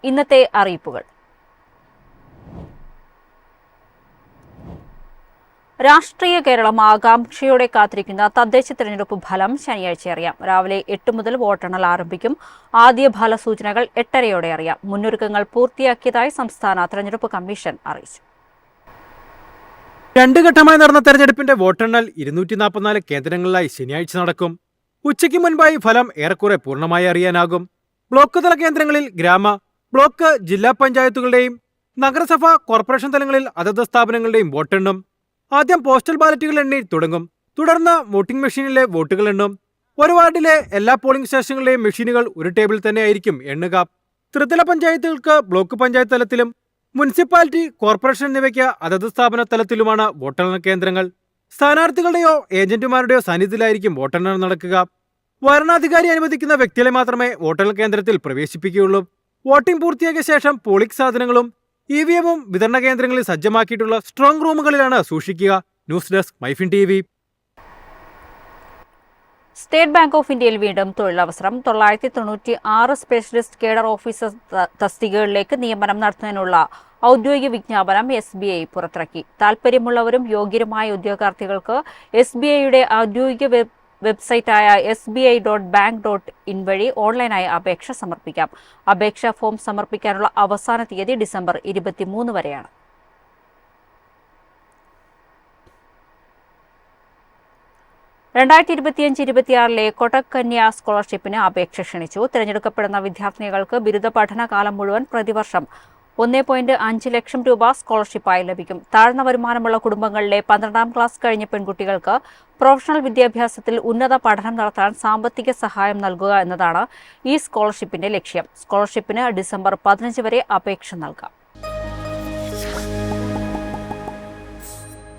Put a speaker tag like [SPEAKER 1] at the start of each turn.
[SPEAKER 1] ഇന്നത്തെ അറിയിപ്പുകൾ. രാഷ്ട്രീയ കേരളം ആകാംക്ഷയോടെ കാത്തിരിക്കുന്ന തദ്ദേശ തെരഞ്ഞെടുപ്പ് ഫലം ശനിയാഴ്ച അറിയാം. രാവിലെ 8 മുതൽ വോട്ടെണ്ണൽ ആരംഭിക്കും. ആദ്യ ഫലസൂചനകൾ 8:30 അറിയാം. മുന്നൊരുക്കങ്ങൾ പൂർത്തിയാക്കിയതായി സംസ്ഥാന തെരഞ്ഞെടുപ്പ് കമ്മീഷൻ അറിയിച്ചു.
[SPEAKER 2] 2 ഘട്ടമായി നടന്ന തെരഞ്ഞെടുപ്പിന്റെ വോട്ടെണ്ണൽ 244 കേന്ദ്രങ്ങളിലായി ശനിയാഴ്ച നടക്കും. ഉച്ചയ്ക്ക് മുൻപായി ഫലം ഏറെക്കുറെ പൂർണ്ണമായി അറിയാനാകും. ബ്ലോക്ക് തല കേന്ദ്രങ്ങളിൽ ബ്ലോക്ക്, ജില്ലാ പഞ്ചായത്തുകളുടെയും നഗരസഭ, കോർപ്പറേഷൻ തലങ്ങളിൽ അതത് സ്ഥാപനങ്ങളുടെയും വോട്ടെണ്ണും. ആദ്യം പോസ്റ്റൽ ബാലറ്റുകൾ എണ്ണി തുടങ്ങും. തുടർന്ന് വോട്ടിംഗ് മെഷീനിലെ വോട്ടുകൾ എണ്ണും. ഒരു വാർഡിലെ എല്ലാ പോളിംഗ് സ്റ്റേഷനുകളുടെയും മെഷീനുകൾ ഒരു ടേബിൾ തന്നെയായിരിക്കും എണ്ണുക. ത്രിതല പഞ്ചായത്തുകൾക്ക് ബ്ലോക്ക് പഞ്ചായത്ത് തലത്തിലും മുനിസിപ്പാലിറ്റി, കോർപ്പറേഷൻ എന്നിവയ്ക്ക് അതത് സ്ഥാപന തലത്തിലുമാണ് വോട്ടെണ്ണൽ കേന്ദ്രങ്ങൾ. സ്ഥാനാർത്ഥികളുടെയോ ഏജന്റുമാരുടെയോ സാന്നിധ്യത്തിലായിരിക്കും വോട്ടെണ്ണൽ നടക്കുക. വരണാധികാരി അനുവദിക്കുന്ന വ്യക്തികളെ മാത്രമേ വോട്ടെണ്ണൽ കേന്ദ്രത്തിൽ പ്രവേശിപ്പിക്കുകയുള്ളൂ. വോട്ടിംഗ് പൂർത്തിയാക്കിയ ശേഷം പോളിംഗ് സാധനങ്ങളും EVM-ഉം വിതരണ കേന്ദ്രങ്ങളിൽ സജ്ജമാക്കിയിട്ടുള്ള സ്ട്രോങ് റൂമുകളിലാണ് സൂക്ഷിക്കുക. News desk MyFin TV.
[SPEAKER 1] State bank of ഇന്ത്യയിൽ വീണ്ടും തൊഴിലവസരം. 996 സ്പെഷ്യലിസ്റ്റ് കേഡർ ഓഫീസർ തസ്തികകളിലേക്ക് നിയമനം നടത്തുന്നതിനുള്ള ഔദ്യോഗിക വിജ്ഞാപനം SBI പുറത്തിറക്കി. താൽപ്പര്യമുള്ളവരും യോഗ്യരുമായ ഉദ്യോഗാർത്ഥികൾക്ക് SBIയുടെ ഔദ്യോഗിക വെബ്സൈറ്റായ sbi.bank.in വഴി ഓൺലൈനായി അപേക്ഷ സമർപ്പിക്കാം. അപേക്ഷാ ഫോം സമർപ്പിക്കാനുള്ള അവസാന തീയതി ഡിസംബർ 23 വരെയാണ്. കൊട്ടക് കന്യ സ്കോളർഷിപ്പിന് അപേക്ഷ ക്ഷണിച്ചു. തിരഞ്ഞെടുക്കപ്പെടുന്ന വിദ്യാർത്ഥിനികൾക്ക് ബിരുദ പഠനകാലം മുഴുവൻ പ്രതിവർഷം 1.5 ലക്ഷം രൂപ സ്കോളർഷിപ്പായി ലഭിക്കും. താഴ്ന്ന വരുമാനമുള്ള കുടുംബങ്ങളിലെ 12ാം ക്ലാസ് കഴിഞ്ഞ പെൺകുട്ടികൾക്ക് പ്രൊഫഷണൽ വിദ്യാഭ്യാസത്തിൽ ഉന്നത പഠനം നടത്താൻ സാമ്പത്തിക സഹായം നൽകുക എന്നതാണ് ഈ സ്കോളർഷിപ്പിന്റെ ലക്ഷ്യം. സ്കോളർഷിപ്പിന് ഡിസംബർ 15 വരെ അപേക്ഷ നൽകാം.